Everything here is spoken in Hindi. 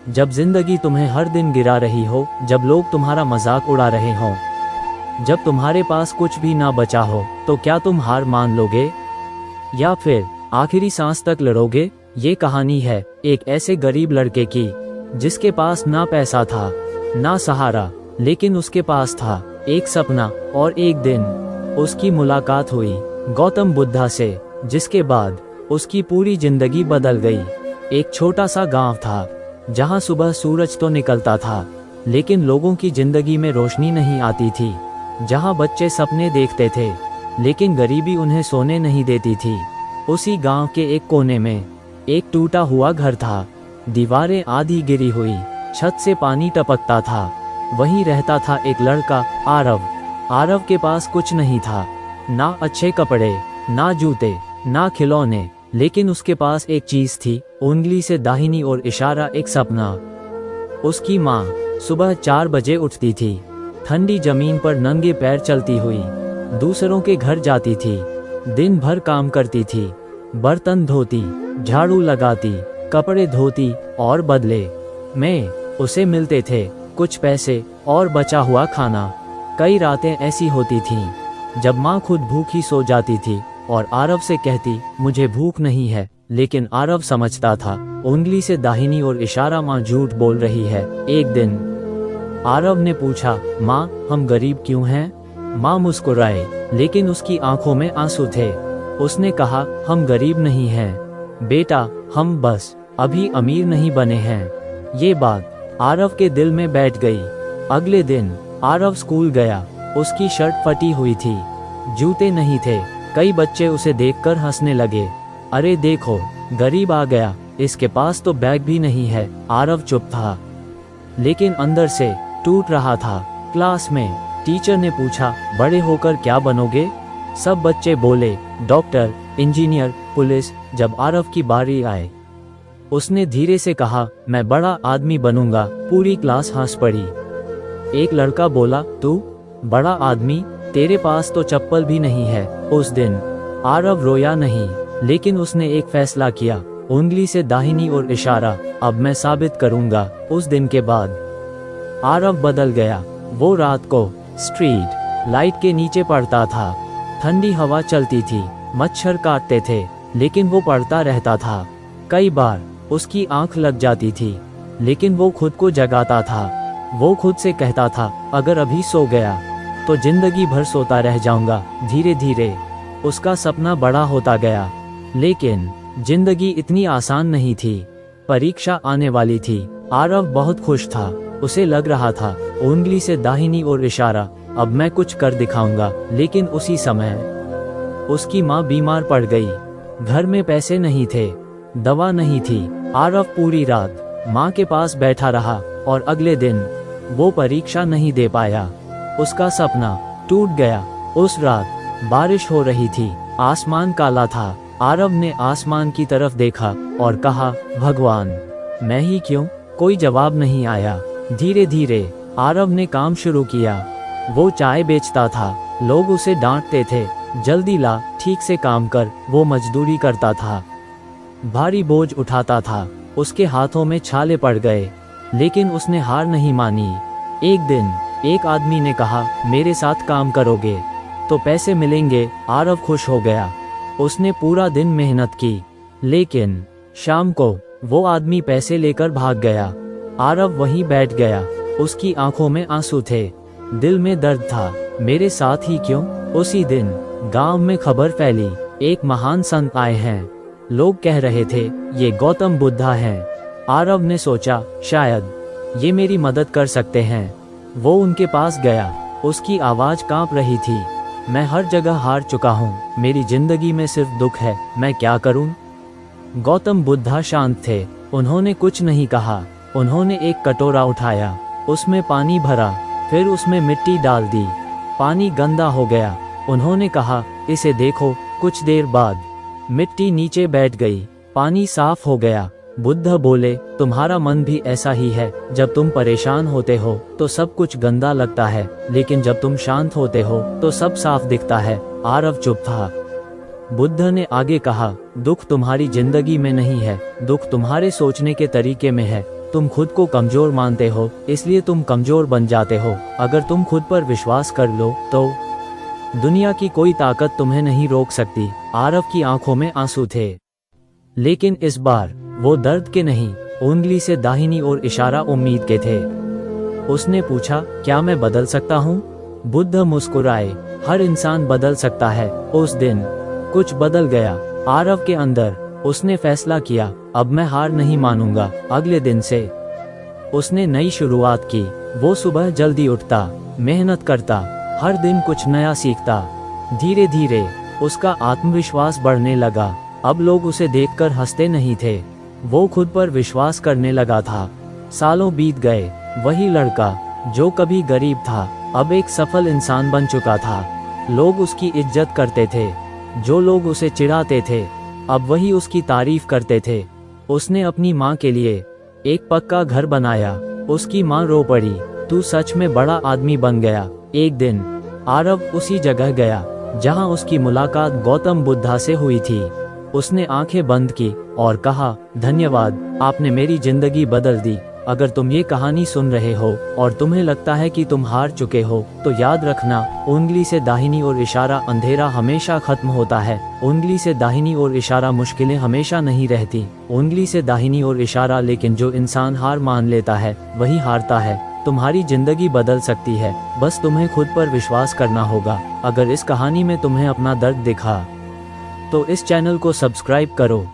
जब जिंदगी तुम्हें हर दिन गिरा रही हो, जब लोग तुम्हारा मजाक उड़ा रहे हों, जब तुम्हारे पास कुछ भी ना बचा हो, तो क्या तुम हार मान लोगे या फिर आखिरी सांस तक लड़ोगे? ये कहानी है एक ऐसे गरीब लड़के की जिसके पास ना पैसा था ना सहारा, लेकिन उसके पास था एक सपना। और एक दिन उसकी मुलाकात हुई गौतम बुद्धा से, जिसके बाद उसकी पूरी जिंदगी बदल गई। एक छोटा सा गांव था जहां सुबह सूरज तो निकलता था, लेकिन लोगों की जिंदगी में रोशनी नहीं आती थी। जहां बच्चे सपने देखते थे, लेकिन गरीबी उन्हें सोने नहीं देती थी। उसी गांव के एक कोने में एक टूटा हुआ घर था। दीवारें आधी गिरी हुई, छत से पानी टपकता था। वहीं रहता था एक लड़का, आरव। आरव के पास कुछ नहीं था, ना अच्छे कपड़े, ना जूते, ना खिलौने, लेकिन उसके पास एक चीज थी, उंगली से दाहिनी ओर इशारा, एक सपना। उसकी माँ सुबह 4 बजे उठती थी, ठंडी जमीन पर नंगे पैर चलती हुई दूसरों के घर जाती थी। दिन भर काम करती थी, बर्तन धोती, झाड़ू लगाती, कपड़े धोती, और बदले में उसे मिलते थे कुछ पैसे और बचा हुआ खाना। कई रातें ऐसी होती थीं जब माँ खुद भूखी सो जाती थी और आरव से कहती, मुझे भूख नहीं है, लेकिन आरव समझता था उंगली से दाहिनी ओर इशारा, माँ झूठ बोल रही है। एक दिन आरव ने पूछा, माँ हम गरीब क्यों हैं? माँ मुस्कुराए, लेकिन उसकी आंखों में आंसू थे। उसने कहा, हम गरीब नहीं हैं बेटा, हम बस अभी अमीर नहीं बने हैं। ये बात आरव के दिल में बैठ गई। अगले दिन आरव स्कूल गया। उसकी शर्ट फटी हुई थी, जूते नहीं थे। कई बच्चे उसे देखकर हंसने लगे। अरे देखो, गरीब आ गया, इसके पास तो बैग भी नहीं है। आरव चुप था, लेकिन अंदर से टूट रहा था। क्लास में टीचर ने पूछा, बड़े होकर क्या बनोगे? सब बच्चे बोले, डॉक्टर, इंजीनियर, पुलिस। जब आरव की बारी आए, उसने धीरे से कहा, मैं बड़ा आदमी बनूंगा। पूरी क्लास हंस पड़ी। एक लड़का बोला, तू बड़ा आदमी? तेरे पास तो चप्पल भी नहीं है। उस दिन आरव रोया नहीं, लेकिन उसने एक फैसला किया, उंगली से दाहिनी ओर इशारा, अब मैं साबित करूंगा। उस दिन के बाद आरव बदल गया। वो रात को स्ट्रीट लाइट के नीचे पढ़ता था। ठंडी हवा चलती थी, मच्छर काटते थे, लेकिन वो पढ़ता रहता था। कई बार उसकी आंख लग जाती थी, लेकिन वो खुद को जगाता था। वो खुद से कहता था, अगर अभी सो गया तो जिंदगी भर सोता रह जाऊंगा। धीरे धीरे उसका सपना बड़ा होता गया, लेकिन जिंदगी इतनी आसान नहीं थी। परीक्षा आने वाली थी। आरव बहुत खुश था। उसे लग रहा था, उंगली से दाहिनी ओर इशारा, अब मैं कुछ कर दिखाऊंगा। लेकिन उसी समय उसकी माँ बीमार पड़ गई। घर में पैसे नहीं थे, दवा नहीं थी। आरव पूरी रात माँ के पास बैठा रहा और अगले दिन वो परीक्षा नहीं दे पाया। उसका सपना टूट गया। उस रात बारिश हो रही थी, आसमान काला था। आरव ने आसमान की तरफ देखा और कहा, भगवान, मैं ही क्यों? कोई जवाब नहीं आया। धीरे धीरे आरव ने काम शुरू किया। वो चाय बेचता था। लोग उसे डांटते थे, जल्दी ला, ठीक से काम कर। वो मजदूरी करता था, भारी बोझ उठाता था। उसके हाथों में छाले पड़ गए, लेकिन उसने हार नहीं मानी। एक दिन एक आदमी ने कहा, मेरे साथ काम करोगे तो पैसे मिलेंगे। आरव खुश हो गया। उसने पूरा दिन मेहनत की, लेकिन शाम को वो आदमी पैसे लेकर भाग गया। आरव वहीं बैठ गया। उसकी आंखों में आंसू थे, दिल में दर्द था। मेरे साथ ही क्यों? उसी दिन गांव में खबर फैली, एक महान संत आए हैं। लोग कह रहे थे, ये गौतम बुद्धा हैं। आरव ने सोचा, शायद ये मेरी मदद कर सकते हैं। वो उनके पास गया। उसकी आवाज कांप रही थी, मैं हर जगह हार चुका हूँ, मेरी जिंदगी में सिर्फ दुख है, मैं क्या करूँ? गौतम बुद्धा शांत थे। उन्होंने कुछ नहीं कहा। उन्होंने एक कटोरा उठाया, उसमें पानी भरा, फिर उसमें मिट्टी डाल दी। पानी गंदा हो गया। उन्होंने कहा, इसे देखो। कुछ देर बाद मिट्टी नीचे बैठ गई, पानी साफ हो गया। बुद्ध बोले, तुम्हारा मन भी ऐसा ही है। जब तुम परेशान होते हो तो सब कुछ गंदा लगता है, लेकिन जब तुम शांत होते हो तो सब साफ दिखता है। आरव चुप था। बुद्ध ने आगे कहा, दुख तुम्हारी जिंदगी में नहीं है, दुख तुम्हारे सोचने के तरीके में है। तुम खुद को कमजोर मानते हो, इसलिए तुम कमजोर बन जाते हो। अगर तुम खुद पर विश्वास कर लो तो दुनिया की कोई ताकत तुम्हें नहीं रोक सकती। आरव की आंखों में आंसू थे, लेकिन इस बार वो दर्द के नहीं, उंगली से दाहिनी ओर इशारा उम्मीद के थे। उसने पूछा, क्या मैं बदल सकता हूँ? बुद्ध मुस्कुराए, हर इंसान बदल सकता है। उस दिन कुछ बदल गया आरव के अंदर। उसने फैसला किया, अब मैं हार नहीं मानूंगा। अगले दिन से उसने नई शुरुआत की। वो सुबह जल्दी उठता, मेहनत करता, हर दिन कुछ नया सीखता। धीरे धीरे उसका आत्मविश्वास बढ़ने लगा। अब लोग उसे देखकर हंसते नहीं थे, वो खुद पर विश्वास करने लगा था। सालों बीत गए, वही लड़का जो कभी गरीब था अब एक सफल इंसान बन चुका था। लोग उसकी इज्जत करते थे, जो लोग उसे चिढ़ाते थे अब वही उसकी तारीफ करते थे। उसने अपनी माँ के लिए एक पक्का घर बनाया। उसकी माँ रो पड़ी, तू सच में बड़ा आदमी बन गया। एक दिन आरव उसी जगह गया जहाँ उसकी मुलाकात गौतम बुद्धा से हुई थी। उसने आंखें बंद की और कहा, धन्यवाद, आपने मेरी जिंदगी बदल दी। अगर तुम ये कहानी सुन रहे हो और तुम्हें लगता है कि तुम हार चुके हो, तो याद रखना, उंगली से दाहिनी ओर इशारा अंधेरा हमेशा खत्म होता है। उंगली से दाहिनी ओर इशारा मुश्किलें हमेशा नहीं रहती। उंगली से दाहिनी ओर इशारा, लेकिन जो इंसान हार मान लेता है वही हारता है। तुम्हारी जिंदगी बदल सकती है, बस तुम्हें खुद पर विश्वास करना होगा। अगर इस कहानी में तुम्हें अपना दर्द दिखा तो इस चैनल को सब्सक्राइब करो।